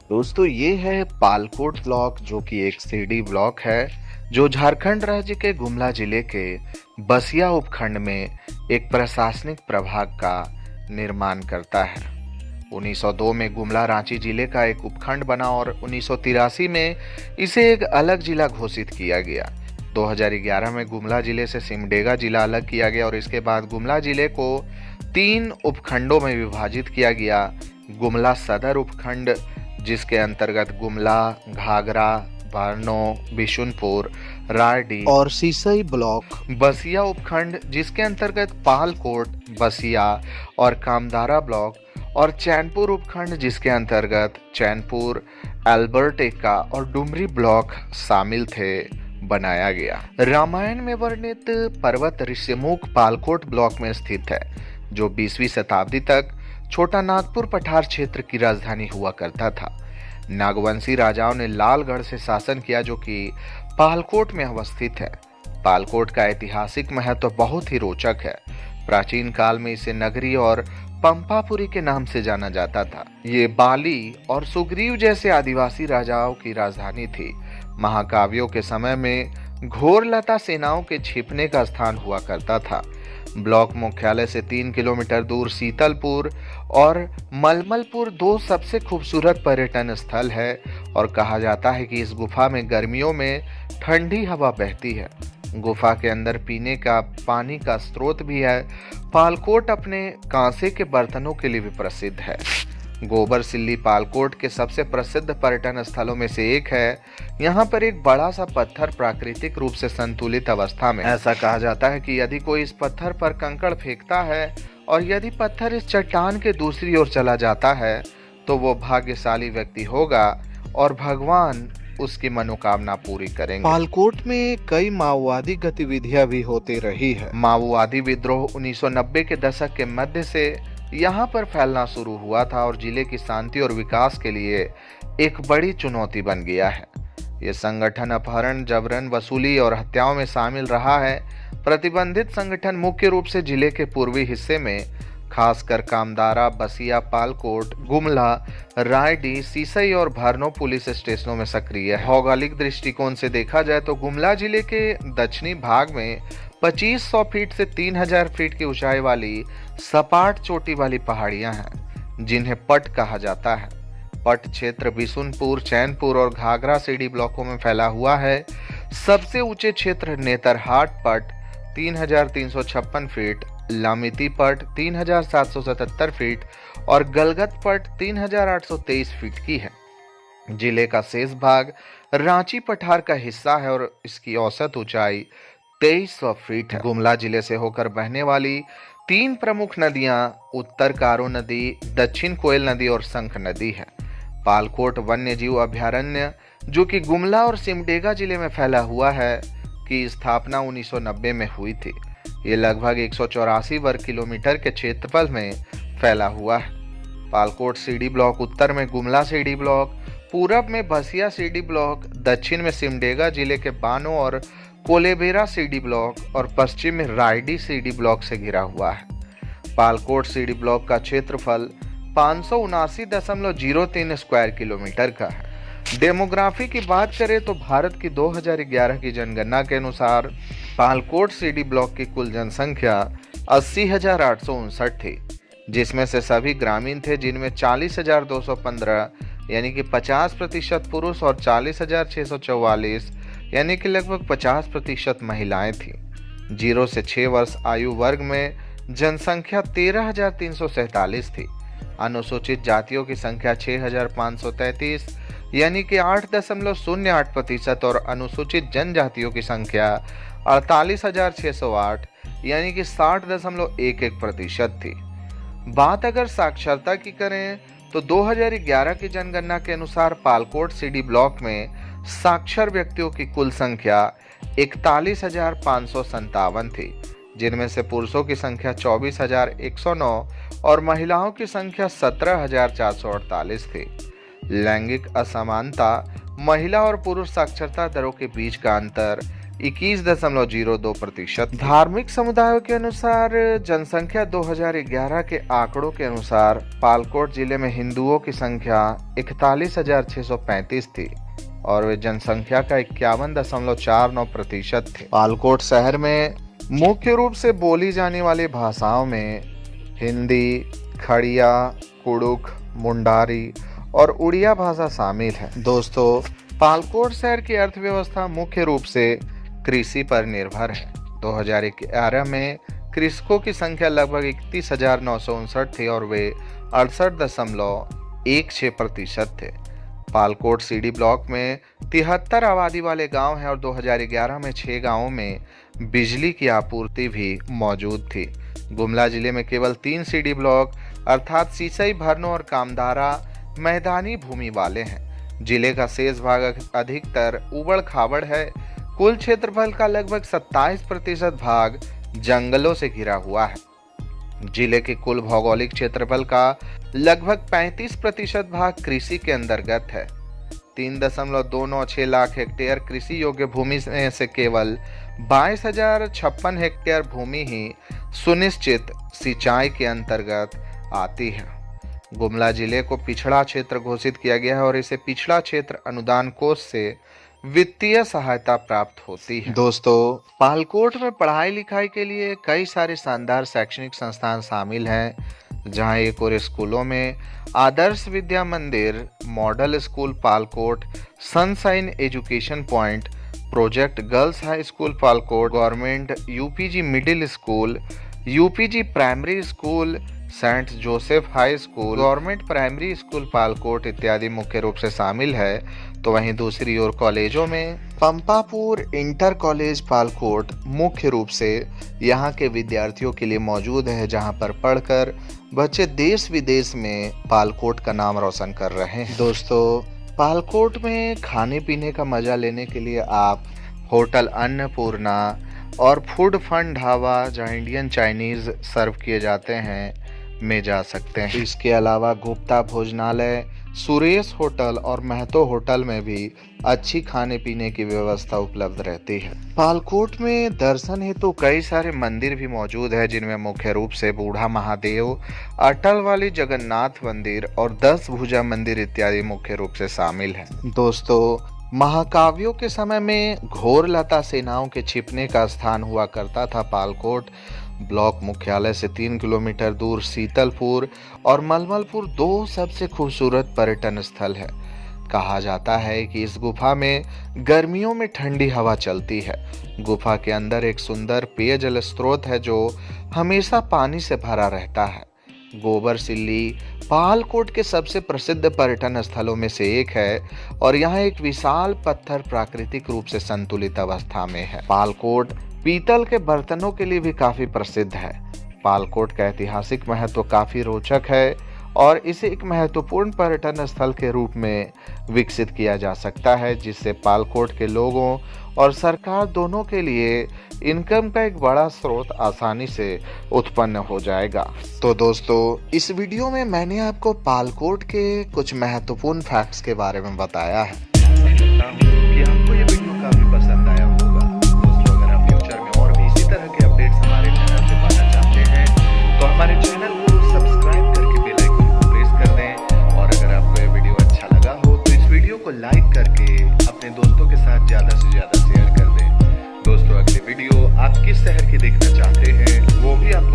दोस्तों ये है पालकोट ब्लॉक जो कि एक सीडी ब्लॉक है जो झारखंड राज्य के गुमला जिले के बसिया उपखंड में एक प्रशासनिक प्रभाग का निर्माण करता है। 1902 में गुमला रांची जिले का एक उपखंड बना और 1983 में इसे एक अलग जिला घोषित किया गया। 2011 में गुमला जिले से सिमडेगा जिला अलग किया गया और इसके बाद गुमला जिले को 3 उपखंडों में विभाजित किया गया। गुमला सदर उपखंड जिसके अंतर्गत गुमला, घाघरा, बारनो, बिशुनपुर, रायडी और सीसई ब्लॉक, बसिया उपखंड जिसके अंतर्गत पालकोट, बसिया और कामदारा ब्लॉक और चैनपुर उपखंड जिसके अंतर्गत चैनपुर, एल्बर्टेका और डुमरी ब्लॉक शामिल थे, बनाया गया। रामायण में वर्णित पर्वत ऋषिमुख पालकोट ब्लॉक में स्थित है जो 20वीं शताब्दी तक छोटा नागपुर पठार क्षेत्र की राजधानी हुआ करता था। नागवंशी राजाओं ने लालगढ़ से शासन किया जो कि पालकोट में अवस्थित है। पालकोट का ऐतिहासिक महत्व बहुत ही रोचक है। प्राचीन काल में इसे नगरी और पंपापुरी के नाम से जाना जाता था। ये बाली और सुग्रीव जैसे आदिवासी राजाओं की राजधानी थी। महाकाव्यों के समय में घोरलता सेनाओं के छिपने का स्थान हुआ करता था। ब्लॉक मुख्यालय से 3 किलोमीटर दूर शीतलपुर और मलमलपुर 2 सबसे खूबसूरत पर्यटन स्थल है और कहा जाता है कि इस गुफा में गर्मियों में ठंडी हवा बहती है। गुफा के अंदर पीने का पानी का स्रोत भी है। पालकोट अपने कांसे के बर्तनों के लिए भी प्रसिद्ध है। गोबर सिल्ली पालकोट के सबसे प्रसिद्ध पर्यटन स्थलों में से एक है। यहाँ पर एक बड़ा सा पत्थर प्राकृतिक रूप से संतुलित अवस्था में, ऐसा कहा जाता है कि यदि कोई इस पत्थर पर कंकड़ फेंकता है और यदि पत्थर इस चट्टान के दूसरी ओर चला जाता है तो वो भाग्यशाली व्यक्ति होगा और भगवान उसकी मनोकामना पूरी करेंगे। पालकोट में कई माओवादी गतिविधियां भी होती रही है। माओवादी विद्रोह 1990 के दशक के मध्य से यहाँ पर फैलना शुरू हुआ था और जिले की शांति और विकास के लिए एक बड़ी चुनौती बन गया है। ये संगठन अपहरण, जबरन वसूली और हत्याओं में शामिल रहा है। प्रतिबंधित संगठन मुख्य रूप से जिले के पूर्वी हिस्से में खासकर कामदारा, बसिया, पालकोट, गुमला, रायडी, सीसई और भरनो पुलिस स्टेशनों में सक्रिय है। भौगोलिक दृष्टिकोण से देखा जाए तो गुमला जिले के दक्षिणी भाग में 2500 फीट से 3000 फीट की ऊंचाई वाली सपाट चोटी वाली पहाड़ियां हैं जिन्हें पट कहा जाता है। पट क्षेत्र बिशुनपुर, चैनपुर और घाघरा सीडी ब्लॉकों में फैला हुआ है। सबसे ऊंचे क्षेत्र नेतरहाट पट 3356 फीट, लामिती पट 3777 फीट और गलगत पट 3823 फीट की है। जिले का शेष भाग रांची पठार का हिस्सा है और इसकी औसत ऊंचाई 2300 फीट है। गुमला जिले से होकर बहने वाली 3 प्रमुख नदियां उत्तर कारो नदी, दक्षिण कोयल नदी और शंख नदी है। पालकोट वन्यजीव अभयारण्य जो कि गुमला और सिमडेगा जिले में फैला हुआ है की स्थापना 1990 में हुई थी। ये लगभग 184 वर्ग किलोमीटर के क्षेत्रफल में फैला हुआ है। पालकोट सीडी ब्लॉक उत्तर में गुमला सीडी ब्लॉक, पूरब में बसिया सीडी ब्लॉक, दक्षिण में सिमडेगा जिले के बानो और कोलेबेरा सीडी ब्लॉक और पश्चिम में रायडी सीडी ब्लॉक से घिरा हुआ है। पालकोट सीडी ब्लॉक का क्षेत्रफल 579.03 स्क्वायर किलोमीटर का है। डेमोग्राफी की बात करें तो भारत की 2011 की जनगणना के अनुसार पालकोट सीडी ब्लॉक की कुल जनसंख्या 80,859 थी, जिसमें से सभी ग्रामीण थे, जिनमें 40,215 यानी कि 50% पुरुष और 40,644 यानी कि लगभग 50% महिलाएं थीं। 0 से 6 वर्ष आयु वर्ग में जनसंख्या 13,347 थी। अनुसूचित जातियों की संख्या 6,533 यानी कि 8.08% और अनुसूचित जनजातियों की संख्या 48,608 यानी कि 60.11% थी। बात अगर साक्षरता की करें तो 2011 की जनगणना के अनुसार पालकोट सीडी ब्लॉक में साक्षर व्यक्तियों की कुल संख्या 41,557 थी, जिनमें से पुरुषों की संख्या 24,109 और महिलाओं की संख्या 17,448 थी। लैंगिक असमानता, महिला और पुरुष साक्षरता दरों के बीच का अंतर 21.02%। धार्मिक समुदायों के अनुसार जनसंख्या 2011 के आंकड़ों के अनुसार पालकोट जिले में हिंदुओं की संख्या 41,635 थी और वे जनसंख्या का 51.49% थे। पालकोट शहर में मुख्य रूप से बोली जाने वाली भाषाओं में हिंदी, खड़िया, कुड़ुख, मुंडारी और उड़िया भाषा शामिल है। दोस्तों, पालकोट शहर की अर्थव्यवस्था मुख्य रूप से कृषि पर निर्भर है। 2011 में कृषकों की संख्या लगभग 31,959 थी और वे 68.16% थे। पालकोट सीडी ब्लॉक में 73 आबादी वाले गांव हैं और 2011 में 6 गांवों में बिजली की आपूर्ति भी मौजूद थी। गुमला जिले में केवल 3 सीडी ब्लॉक अर्थात सीसई, भरनो और कामदारा मैदानी भूमि वाले हैं। जिले का शेष भाग अधिकतर उबड़ खाबड़ है। कुल क्षेत्रफल का लगभग 27% भाग जंगलों से घिरा हुआ है। जिले के कुल भौगोलिक क्षेत्रफल का लगभग 35% भाग कृषि के अंतर्गत है। 3.296 लाख हेक्टेयर कृषि योग्य भूमि में से केवल 22,056 हेक्टेयर भूमि ही सुनिश्चित सिंचाई के अंतर्गत आती है। गुमला जिले को पिछड़ा क्षेत्र घोषित किया गया है और इसे पिछड़ा क्षेत्र अनुदान कोष से वित्तीय सहायता प्राप्त होती है। दोस्तों, पालकोट में पढ़ाई लिखाई के लिए कई सारे शानदार शैक्षणिक संस्थान शामिल हैं, जहां एक और स्कूलों में Adarsh Vidya Mandir, model school Palkot, sunshine education point, project girls high school Palkot, government UPG middle school, UPG primary school, saint Joseph high school, government primary school Palkot इत्यादि मुख्य रूप से शामिल है। तो वहीं दूसरी ओर कॉलेजों में पंपापुर इंटर कॉलेज पालकोट मुख्य रूप से यहाँ के विद्यार्थियों के लिए मौजूद है, जहाँ पर पढ़कर बच्चे देश विदेश में पालकोट का नाम रोशन कर रहे हैं। दोस्तों, पालकोट में खाने पीने का मजा लेने के लिए आप होटल अन्नपूर्णा और फूड फन ढाबा, जहाँ इंडियन चाइनीज सर्व किए जाते हैं, में जा सकते हैं। इसके अलावा गुप्ता भोजनालय, सुरेश होटल और महतो होटल में भी अच्छी खाने पीने की व्यवस्था उपलब्ध रहती है। पालकोट में दर्शन हेतु कई सारे मंदिर भी मौजूद है, जिनमें मुख्य रूप से बूढ़ा महादेव, अटल वाली जगन्नाथ मंदिर और 10 भुजा मंदिर इत्यादि मुख्य रूप से शामिल है। दोस्तों, महाकाव्यों के समय में घोर लता सेनाओं के छिपने का स्थान हुआ करता था। पालकोट ब्लॉक मुख्यालय से 3 किलोमीटर दूर शीतलपुर और मलमलपुर 2 सबसे खूबसूरत पर्यटन स्थल है। कहा जाता है कि इस गुफा में गर्मियों में ठंडी हवा चलती है। गुफा के अंदर एक सुंदर पेयजल स्रोत है जो हमेशा पानी से भरा रहता है। गोबर सिल्ली पालकोट के सबसे प्रसिद्ध पर्यटन स्थलों में से एक है और यहाँ एक विशाल पत्थर प्राकृतिक रूप से संतुलित अवस्था में है। पालकोट पीतल के बर्तनों के लिए भी काफी प्रसिद्ध है। पालकोट का ऐतिहासिक महत्व काफी रोचक है और इसे एक महत्वपूर्ण पर्यटन स्थल के रूप में विकसित किया जा सकता है, जिससे पालकोट के लोगों और सरकार दोनों के लिए इनकम का एक बड़ा स्रोत आसानी से उत्पन्न हो जाएगा। तो दोस्तों, इस वीडियो में मैंने आपको पालकोट के कुछ महत्वपूर्ण फैक्ट्स के बारे में बताया है। कि आपको ये वीडियो काफी पसंद आया होगा। दोस्तों, अगर आप फ्यूचर में और भी इसी तरह के अपडेट्स हमारे चैनल से पाना चाहते हैं तो हमारे चैनल को सब्सक्राइब करके बेल आइकन को प्रेस कर दें और अगर आपको ये वीडियो अच्छा लगा हो तो इस वीडियो को लाइक करके अपने दोस्तों के साथ ज्यादा से ज्यादा शेयर कर दें। दोस्तों, अगली वीडियो आप किस शहर की देखना चाहते हैं वो भी आपको